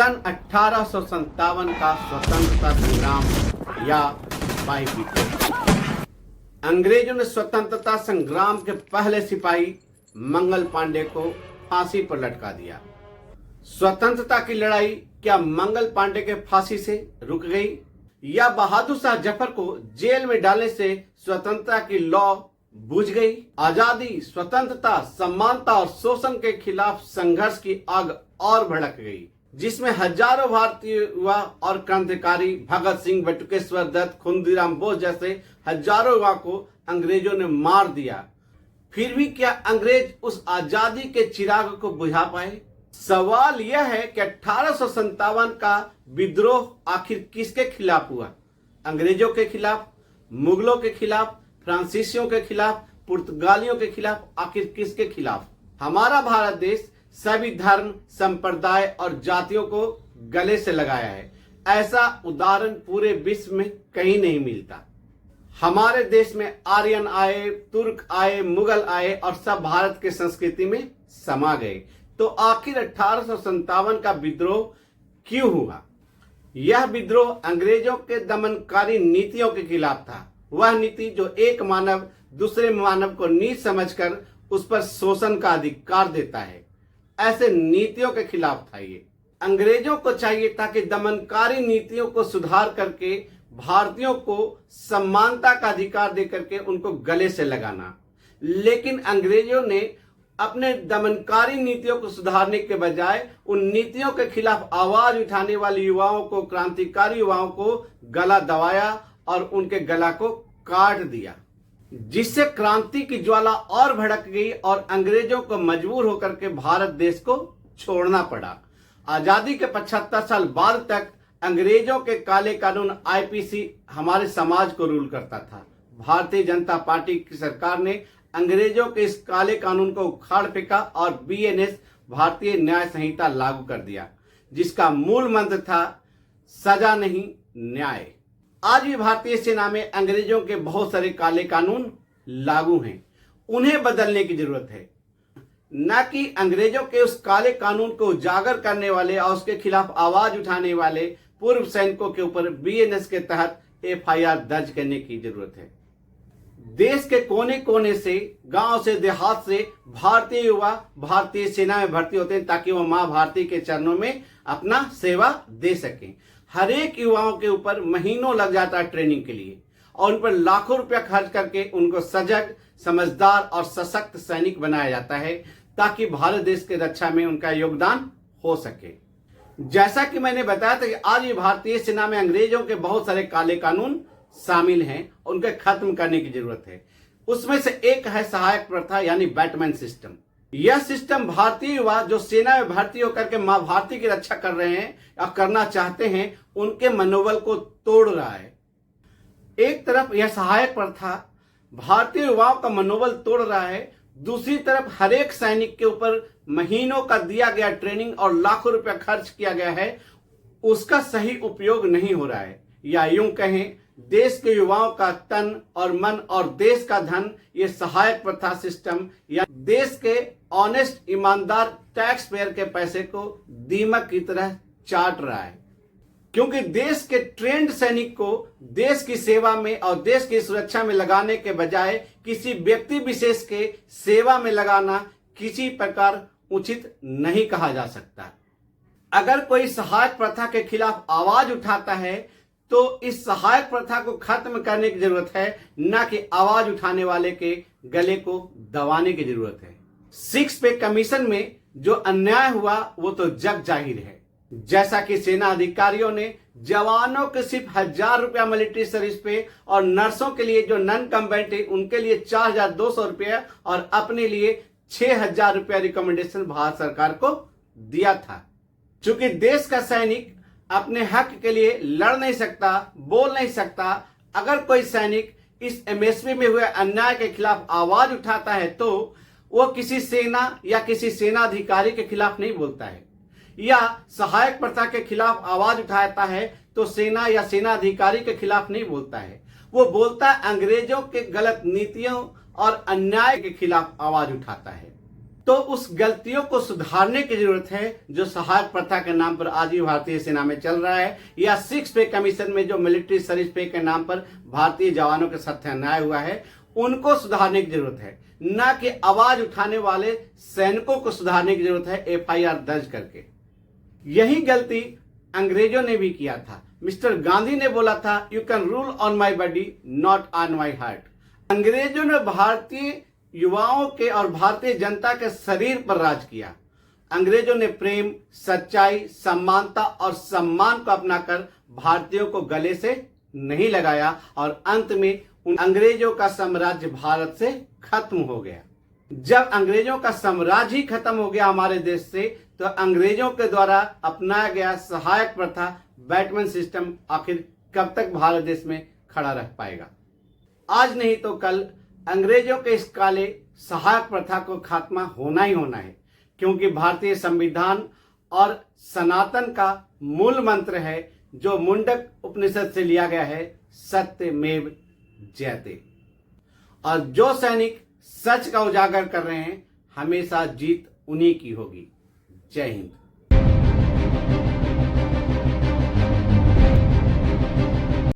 सन 1857 का स्वतंत्रता संग्राम या सिपाही विद्रोह। अंग्रेजों ने स्वतंत्रता संग्राम के पहले सिपाही मंगल पांडे को फांसी पर लटका दिया। स्वतंत्रता की लड़ाई क्या मंगल पांडे के फांसी से रुक गई, या बहादुर शाह जफर को जेल में डालने से स्वतंत्रता की लौ बुझ गई? आजादी, स्वतंत्रता, समानता और शोषण के खिलाफ संघर्ष की आग और भड़क गई, जिसमें हजारों भारतीय युवा और क्रांतिकारी भगत सिंह, बटुकेश्वर दत्त, खुदीराम बोस जैसे हजारों युवा को अंग्रेजों ने मार दिया। फिर भी क्या अंग्रेज उस आजादी के चिराग को बुझा पाए? सवाल यह है कि 1857 का विद्रोह आखिर किसके खिलाफ हुआ? अंग्रेजों के खिलाफ, मुगलों के खिलाफ, फ्रांसीसियों के खिलाफ, पुर्तगालियों के खिलाफ, आखिर किसके खिलाफ? हमारा भारत देश सभी धर्म, संप्रदाय और जातियों को गले से लगाया है। ऐसा उदाहरण पूरे विश्व में कहीं नहीं मिलता। हमारे देश में आर्यन आए, तुर्क आए, मुगल आए और सब भारत के संस्कृति में समा गए। तो आखिर 1857 का विद्रोह क्यों हुआ? यह विद्रोह अंग्रेजों के दमनकारी नीतियों के खिलाफ था। वह नीति जो एक मानव दूसरे मानव को नीच समझकर उस पर शोषण का अधिकार देता है, ऐसे नीतियों के खिलाफ था ये। अंग्रेजों को चाहिए था कि दमनकारी नीतियों को सुधार करके भारतीयों को समानता का अधिकार देकर के उनको गले से लगाना। लेकिन अंग्रेजों ने अपने दमनकारी नीतियों को सुधारने के बजाय उन नीतियों के खिलाफ आवाज उठाने वाले युवाओं को, क्रांतिकारी युवाओं को गला दबाया और उनके गला को काट दिया, जिससे क्रांति की ज्वाला और भड़क गई और अंग्रेजों को मजबूर होकर के भारत देश को छोड़ना पड़ा। आजादी के 75 साल बाद तक अंग्रेजों के काले कानून आईपीसी हमारे समाज को रूल करता था। भारतीय जनता पार्टी की सरकार ने अंग्रेजों के इस काले कानून को उखाड़ फेंका और बीएनएस भारतीय न्याय संहिता लागू कर दिया, जिसका मूल मंत्र था सजा नहीं न्याय। आज भी भारतीय सेना में अंग्रेजों के बहुत सारे काले कानून लागू हैं। उन्हें बदलने की जरूरत है, न कि अंग्रेजों के उस काले कानून को उजागर करने वाले और उसके खिलाफ आवाज उठाने वाले पूर्व सैनिकों के ऊपर बीएनएस के तहत एफआईआर दर्ज करने की जरूरत है। देश के कोने कोने से, गांव से, देहात से भारतीय युवा भारतीय सेना में भर्ती होते हैं ताकि वो मां भारती के चरणों में अपना सेवा दे सकें। हर एक युवाओं के ऊपर महीनों लग जाता है ट्रेनिंग के लिए और उन पर लाखों रुपया खर्च करके उनको सजग, समझदार और सशक्त सैनिक बनाया जाता है ताकि भारत देश के रक्षा में उनका योगदान हो सके। जैसा कि मैंने बताया था कि आज भी भारतीय सेना में अंग्रेजों के बहुत सारे काले कानून शामिल हैं, उनके खत्म करने की जरूरत है। उसमें से एक है सहायक प्रथा यानी बैटमैन सिस्टम। यह सिस्टम भारतीय युवा जो सेना में भर्ती होकर के मां भारती की रक्षा कर रहे हैं या करना चाहते हैं, उनके मनोबल को तोड़ रहा है। एक तरफ यह सहायक प्रथा भारतीय युवाओं का मनोबल तोड़ रहा है, दूसरी तरफ हर एक सैनिक के ऊपर महीनों का दिया गया ट्रेनिंग और लाखों रुपया खर्च किया गया है, उसका सही उपयोग नहीं हो रहा है। या यूं कहें, देश के युवाओं का तन और मन और देश का धन ये सहायक प्रथा सिस्टम या देश के ऑनेस्ट ईमानदार टैक्स पेयर के पैसे को दीमक की तरह चाट रहा है। क्योंकि देश के ट्रेंड सैनिक को देश की सेवा में और देश की सुरक्षा में लगाने के बजाय किसी व्यक्ति विशेष के सेवा में लगाना किसी प्रकार उचित नहीं कहा जा सकता। अगर कोई सहायक प्रथा के खिलाफ आवाज उठाता है तो इस सहायक प्रथा को खत्म करने की जरूरत है, न कि आवाज उठाने वाले के गले को दबाने की जरूरत है। 6 पे कमीशन में जो अन्याय हुआ वो तो जग जाहिर है। जैसा कि सेना अधिकारियों ने जवानों के सिर्फ 1000 रुपया मिलिट्री सर्विस पे और नर्सों के लिए जो नॉन कम्बैटिव उनके लिए 4200 रुपया और अपने लिए 6000 रुपया रिकमेंडेशन भारत सरकार को दिया था। चूंकि देश का सैनिक अपने हक के लिए लड़ नहीं सकता, बोल नहीं सकता, अगर कोई सैनिक इस एमएसपी में हुए अन्याय के खिलाफ आवाज उठाता है तो वो किसी सेना या किसी सेनाधिकारी के खिलाफ नहीं बोलता है, या सहायक प्रथा के खिलाफ आवाज उठाता है तो सेना या सेनाधिकारी के खिलाफ नहीं बोलता है। वो बोलता है अंग्रेजों के गलत नीतियों और अन्याय के खिलाफ आवाज उठाता है। तो उस गलतियों को सुधारने की जरूरत है जो सहायक प्रथा के नाम पर आज भी भारतीय सेना में चल रहा है, या 6 पे कमीशन में जो मिलिट्री सर्विस पे के नाम पर भारतीय जवानों के साथ अन्याय हुआ है, उनको सुधारने की जरूरत है, न कि आवाज उठाने वाले सैनिकों को सुधारने की जरूरत है FIR दर्ज करके। यही गलती अंग्रेजों ने भी किया था। मिस्टर गांधी ने बोला था, you can rule on my body not on my heart. अंग्रेजों ने भारतीय युवाओं के और भारतीय जनता के शरीर पर राज किया। अंग्रेजों ने प्रेम, सच्चाई, समानता और सम्मान को अपनाकर भारतीयों को गले से नहीं लगाया और अंत में उन अंग्रेजों का साम्राज्य भारत से खत्म हो गया। जब अंग्रेजों का साम्राज्य ही खत्म हो गया हमारे देश से, तो अंग्रेजों के द्वारा अपनाया गया सहायक प्रथा, बैटमैन सिस्टम आखिर कब तक भारत देश में खड़ा रह पाएगा? आज नहीं तो कल अंग्रेजों के इस काले सहायक प्रथा को खात्मा होना ही होना है, क्योंकि भारतीय संविधान और सनातन का मूल मंत्र है जो मुंडक उपनिषद से लिया गया है, सत्यमेव जयते। और जो सैनिक सच का उजागर कर रहे हैं, हमेशा जीत उन्हीं की होगी। जय हिंद।